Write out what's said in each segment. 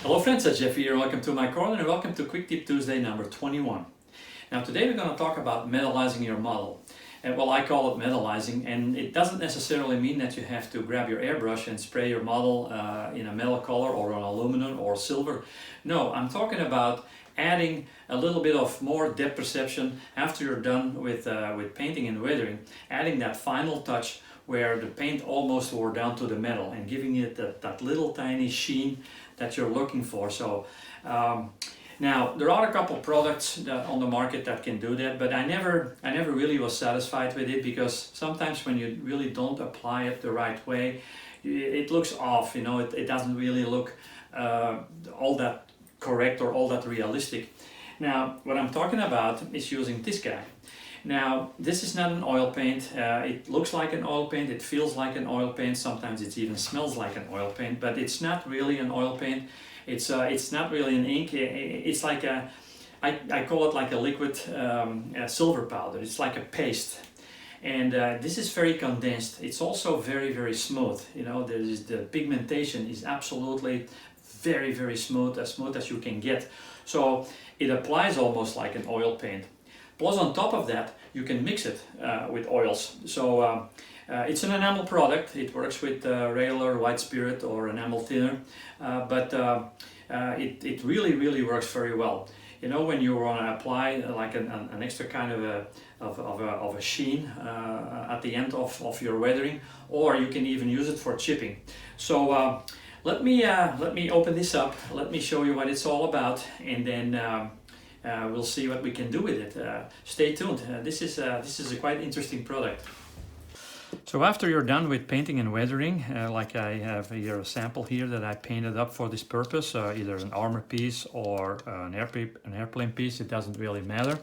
Hello friends, it's Jeff here. Welcome to my corner and welcome to Quick Tip Tuesday number 21. Now today we're going to talk about metalizing your model. Well, I call it metalizing, and it doesn't necessarily mean that you have to grab your airbrush and spray your model in a metal color or on aluminum or silver. No, I'm talking about adding a little bit of more depth perception after you're done with painting and weathering, adding that final touch where the paint almost wore down to the metal and giving it that little tiny sheen that you're looking for. So now there are a couple products on the market that can do that, but I never really was satisfied with it, because sometimes when you really don't apply it the right way, it looks off. You know, it doesn't really look all that correct or all that realistic. Now what I'm talking about is using this guy. Now this is not an oil paint. It looks like an oil paint, it feels like an oil paint, sometimes it even smells like an oil paint, but it's not really an oil paint. It's not really an ink. It's like I call it like a liquid silver powder. It's like a paste, and this is very condensed. It's also very smooth. You know, the pigmentation is absolutely very smooth, as smooth as you can get. So it applies almost like an oil paint. Plus on top of that, you can mix it with oils. So it's an enamel product. It works with regular white spirit or enamel thinner, but it really works very well. You know, when you want to apply like an extra kind of a sheen at the end of your weathering, or you can even use it for chipping. So let me open this up. Let me show you what it's all about, and then we'll see what we can do with it. Stay tuned. This is a quite interesting product. So after you're done with painting and weathering, like I have here a sample here that I painted up for this purpose, either an armor piece or an airplane piece, it doesn't really matter.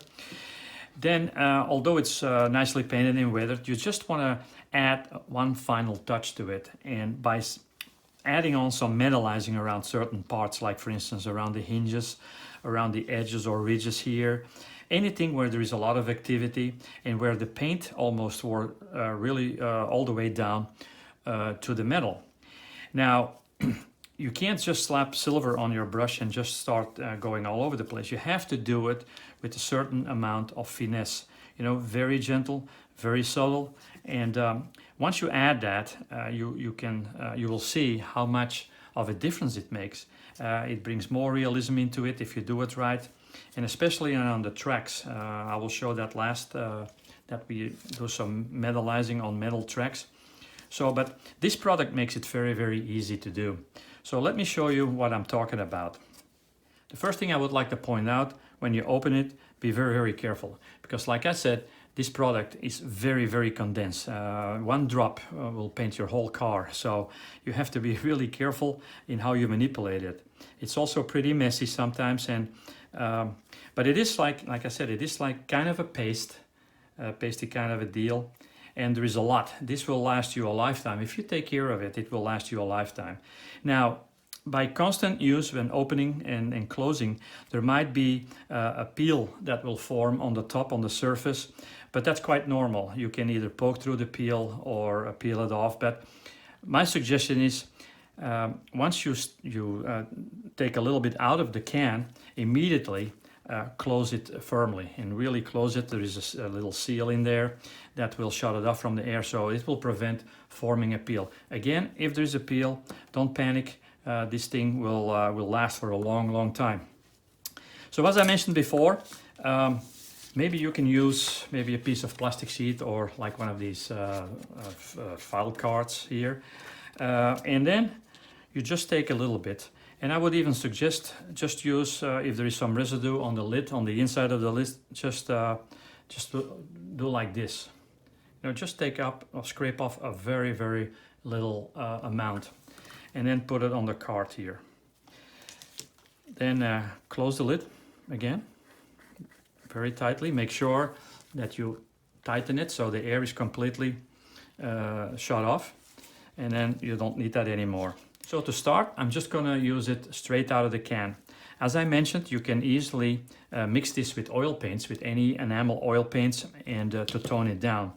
Then, although it's nicely painted and weathered, you just want to add one final touch to it, and by adding on some metalizing around certain parts, like for instance around the hinges, around the edges or ridges here, anything where there is a lot of activity and where the paint almost wore really all the way down to the metal. Now you can't just slap silver on your brush and just start going all over the place. You have to do it with a certain amount of finesse, you know, very gentle, very subtle, and once you add that, you will see how much of a difference it makes. It brings more realism into it if you do it right, and especially on the tracks. I will show that last that we do some metalizing on metal tracks. So, but this product makes it very easy to do. So let me show you what I'm talking about. The first thing I would like to point out, when you open it, be very careful, because like I said, this product is very condensed. One drop will paint your whole car, so you have to be really careful in how you manipulate it. It's also pretty messy sometimes, and but it is like I said, it is like kind of a pasty kind of a deal, and there is a lot. This will last you a lifetime. If you take care of it, it will last you a lifetime. Now, by constant use when opening and closing, there might be a peel that will form on the top, on the surface, but that's quite normal. You can either poke through the peel or peel it off, but my suggestion is once you take a little bit out of the can, immediately close it firmly and really close it. There is a little seal in there that will shut it off from the air, so it will prevent forming a peel. Again, if there's a peel, don't panic. This thing will last for a long time. So as I mentioned before, maybe you can use maybe a piece of plastic sheet or like one of these file cards here, and then you just take a little bit. And I would even suggest just use, if there is some residue on the lid, on the inside of the lid, just do like this. You know, just take up or scrape off a very little amount, and then put it on the card here. Then close the lid again, very tightly. Make sure that you tighten it so the air is completely shut off, and then you don't need that anymore. So to start, I'm just gonna use it straight out of the can. As I mentioned, you can easily mix this with oil paints, with any enamel oil paints, and to tone it down.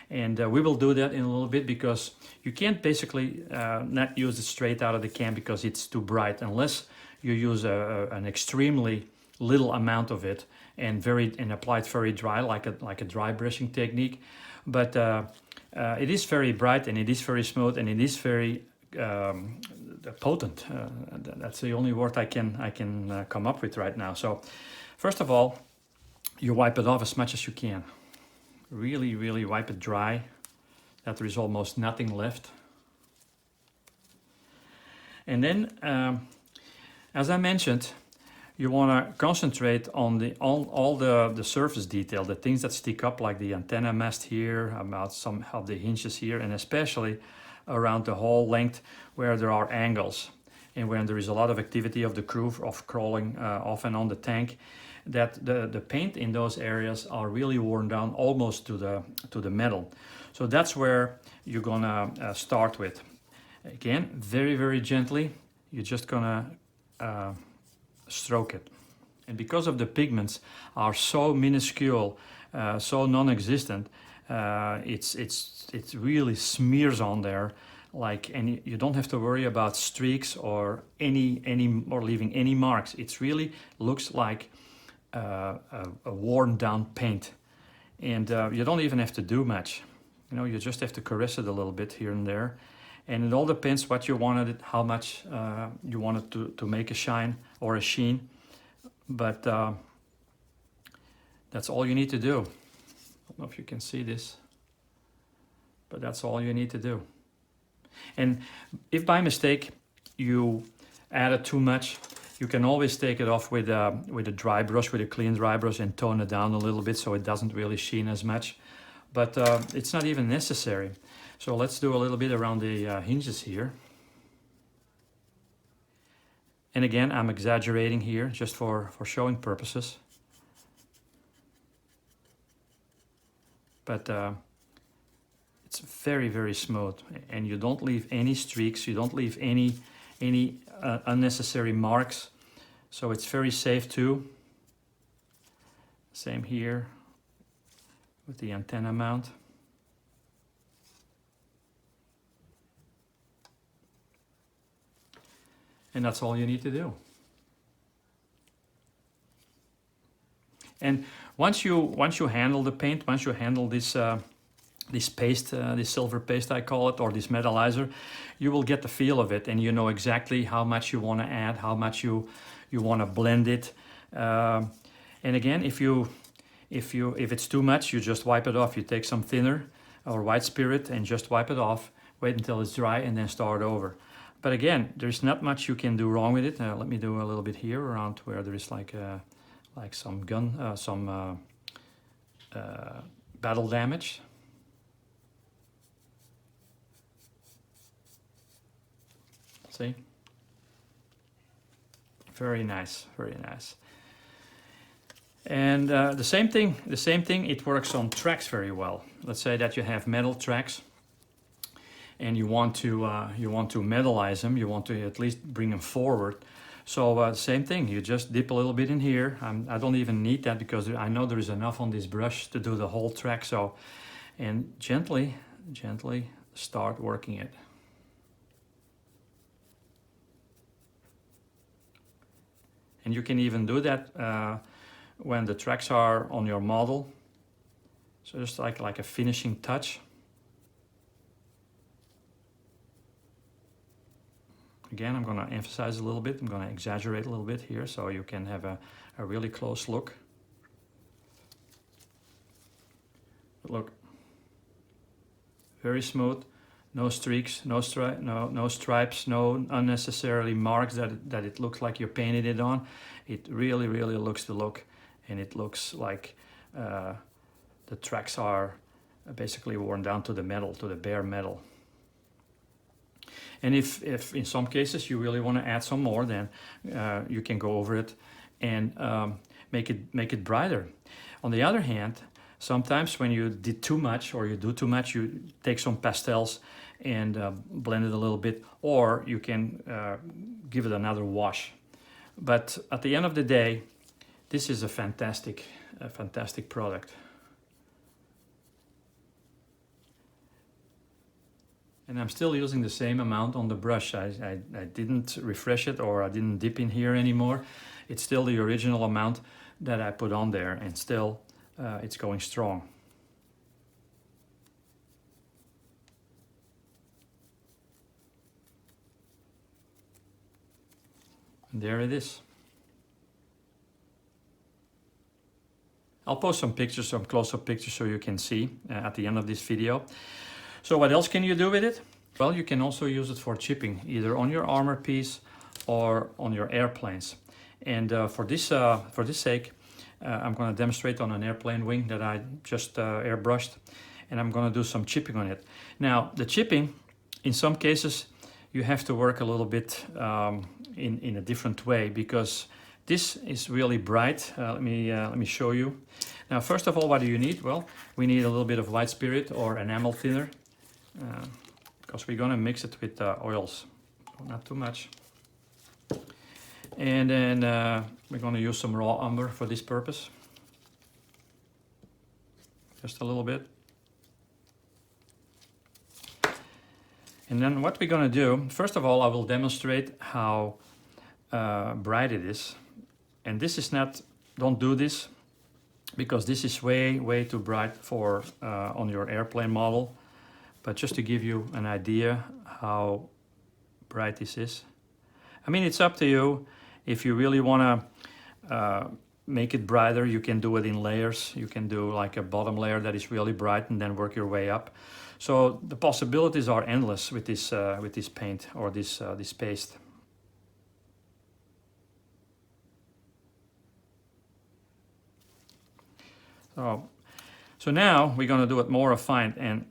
And we will do that in a little bit, because you can't basically not use it straight out of the can because it's too bright, unless you use an extremely little amount of it and apply it very dry, like a dry brushing technique. But it is very bright, and it is very smooth, and it is very potent. That's the only word I can come up with right now. So first of all, you wipe it off as much as you can. Really, really wipe it dry, that there is almost nothing left. And then, as I mentioned, you want to concentrate on all the surface detail, the things that stick up, like the antenna mast here, about some of the hinges here, and especially around the whole length where there are angles and when there is a lot of activity of the crew of crawling off and on the tank, that the paint in those areas are really worn down almost to the metal. So that's where you're gonna start with. Again, very, very gently, you're just gonna stroke it. And because of the pigments are so minuscule, so non-existent, it really smears on there, and you don't have to worry about streaks or leaving any marks. It really looks like a worn down paint, and you don't even have to do much. You just have to caress it a little bit here and there. And it all depends what you wanted it, how much you wanted to make a shine or a sheen. But that's all you need to do. I don't know if you can see this, but that's all you need to do. And if by mistake you added too much, you can always take it off with a dry brush, with a clean dry brush, and tone it down a little bit so it doesn't really sheen as much. But it's not even necessary. So let's do a little bit around the hinges here. And again, I'm exaggerating here just for showing purposes. But it's very, very smooth, and you don't leave any streaks, you don't leave any unnecessary marks. So it's very safe too. Same here with the antenna mount. And that's all you need to do. And once you handle the paint, once you handle this paste, this silver paste I call it, or this metalizer, you will get the feel of it, and you know exactly how much you want to add, how much you want to blend it. And again, if it's too much, you just wipe it off. You take some thinner or white spirit and just wipe it off. Wait until it's dry and then start over. But again, there's not much you can do wrong with it. Let me do a little bit here around where there is like some battle damage. See? Very nice, very nice. And the same thing, it works on tracks very well. Let's say that you have metal tracks, and you want to metalize them, you want to at least bring them forward. So same thing, you just dip a little bit in here. I don't even need that because I know there is enough on this brush to do the whole track. So, and gently start working it. And you can even do that when the tracks are on your model. So just like a finishing touch. Again, I'm going to emphasize a little bit. I'm going to exaggerate a little bit here so you can have a really close look. But look, very smooth, no streaks, no stripes, no unnecessarily marks that it looks like you painted it on. It really, really looks the look, and it looks like the tracks are basically worn down to the metal, to the bare metal. And if in some cases you really want to add some more, then you can go over it and make it brighter. On the other hand, sometimes when you did too much or you do too much, you take some pastels and blend it a little bit, or you can give it another wash. But at the end of the day, this is a fantastic product. And I'm still using the same amount on the brush. I didn't refresh it, or I didn't dip in here anymore. It's still the original amount that I put on there, and still it's going strong. And there it is. I'll post some pictures, some close-up pictures, so you can see at the end of this video. So what else can you do with it? Well, you can also use it for chipping, either on your armor piece or on your airplanes. And for this sake, I'm going to demonstrate on an airplane wing that I just airbrushed, and I'm going to do some chipping on it. Now, the chipping, in some cases, you have to work a little bit in a different way, because this is really bright. Let me show you. Now, first of all, what do you need? Well, we need a little bit of white spirit or enamel thinner, because we're going to mix it with oils, not too much. And then we're going to use some raw umber for this purpose, just a little bit. And then what we're going to do, first of all, I will demonstrate how bright it is. And this is not, don't do this, because this is way too bright for on your airplane model. But just to give you an idea how bright this is. I mean, it's up to you. If you really want to make it brighter, you can do it in layers. You can do like a bottom layer that is really bright and then work your way up. So the possibilities are endless with this paint or this paste. So now we're going to do it more refined, and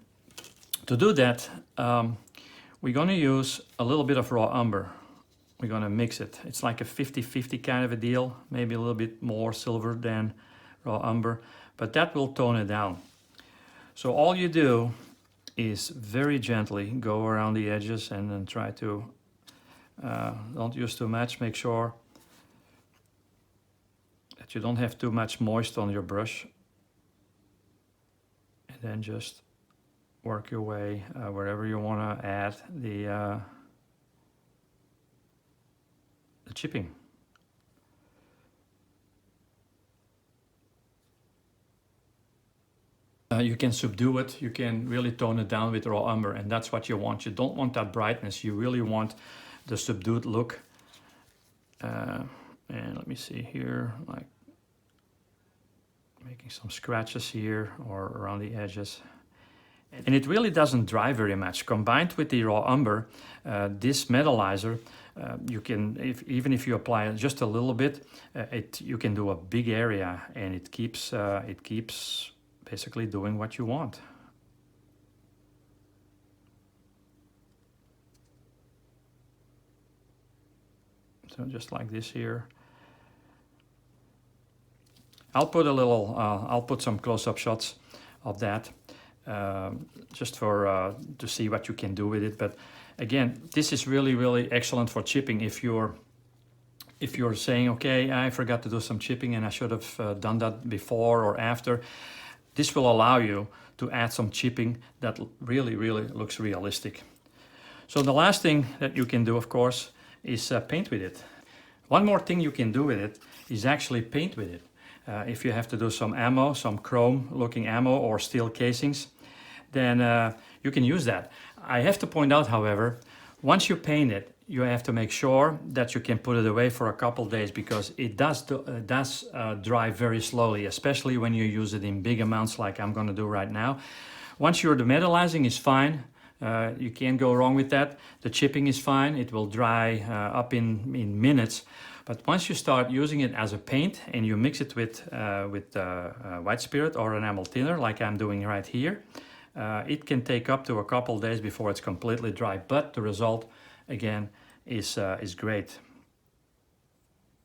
to do that, we're going to use a little bit of raw umber. We're going to mix it. It's like a 50-50 kind of a deal, maybe a little bit more silver than raw umber, but that will tone it down. So all you do is very gently go around the edges and then try to, don't use too much, make sure that you don't have too much moist on your brush. And then just work your way wherever you want to add the chipping. You can subdue it, you can really tone it down with raw umber, and that's what you want. You don't want that brightness, you really want the subdued look. And let me see here, like making some scratches here or around the edges. And it really doesn't dry very much. Combined with the raw umber, this metalizer, you can, even if you apply just a little bit, you can do a big area, and it keeps basically doing what you want. So just like this here. I'll put some close-up shots of that, just for to see what you can do with it. But again, this is really excellent for chipping. If you're saying, okay, I forgot to do some chipping and I should have done that before or after, this will allow you to add some chipping that really looks realistic. So the last thing that you can do, of course, is paint with it. One more thing you can do with it is actually paint with it. If you have to do some ammo, some chrome looking ammo or steel casings, then you can use that. I have to point out, however, once you paint it, you have to make sure that you can put it away for a couple days, because it does dry very slowly, especially when you use it in big amounts like I'm going to do right now. Once the metalizing is fine, you can't go wrong with that. The chipping is fine, it will dry up in minutes. But once you start using it as a paint and you mix it with white spirit or enamel thinner like I'm doing right here, it can take up to a couple days before it's completely dry, but the result again is great.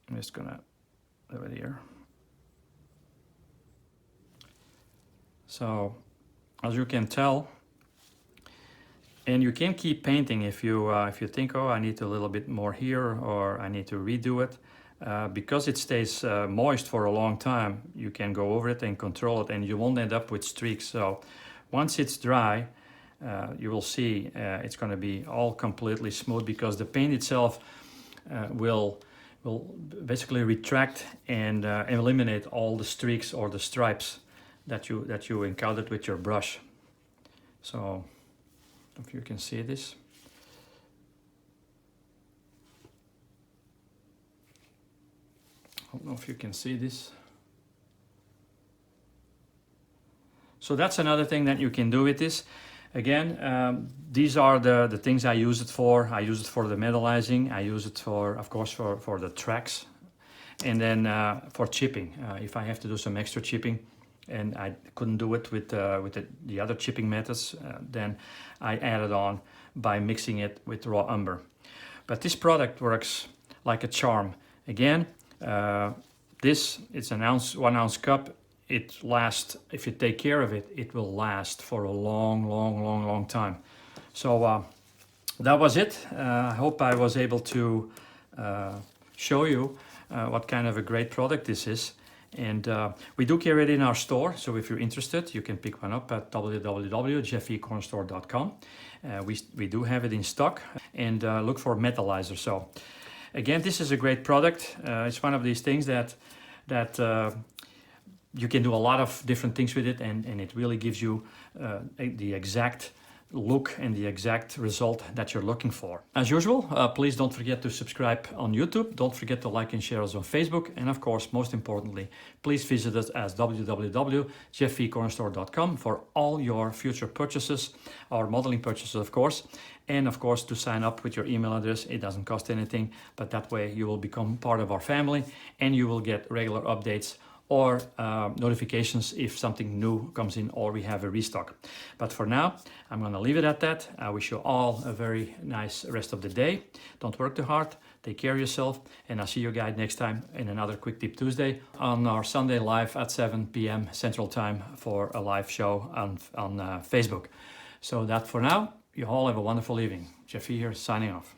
I'm just gonna do it here. So as you can tell, and you can keep painting if you think, oh, I need a little bit more here, or I need to redo it. Because it stays moist for a long time, you can go over it and control it, and you won't end up with streaks. So once it's dry, you will see it's going to be all completely smooth, because the paint itself will basically retract and eliminate all the streaks or the stripes that you encountered with your brush. So if you can see this. I don't know if you can see this. So that's another thing that you can do with this. Again, these are the things I use it for. I use it for the metalizing. I use it for, of course, for the tracks. And then for chipping. If I have to do some extra chipping and I couldn't do it with the other chipping methods, then I add it on by mixing it with raw umber. But this product works like a charm. Again, it's an 1 ounce cup. It lasts, if you take care of it, it will last for a long time. So that was it. I hope I was able to show you what kind of a great product this is. And we do carry it in our store, so if you're interested, you can pick one up at www.jeffecornerstore.com. We do have it in stock, and look for Metalizer. So again, this is a great product. It's one of these things that you can do a lot of different things with it, and it really gives you the exact look and the exact result that you're looking for. As usual, please don't forget to subscribe on YouTube. Don't forget to like and share us on Facebook. And of course, most importantly, please visit us at www.jeffecornerstore.com for all your future purchases, or modeling purchases, of course. And of course, to sign up with your email address. It doesn't cost anything, but that way you will become part of our family and you will get regular updates or notifications if something new comes in or we have a restock. But for now, I'm gonna leave it at that. I wish you all a very nice rest of the day. Don't work too hard, take care of yourself, and I'll see you guys next time in another Quick Tip Tuesday on our Sunday live at 7 p.m. Central Time for a live show on Facebook. So that for now, you all have a wonderful evening. Jeffy here, signing off.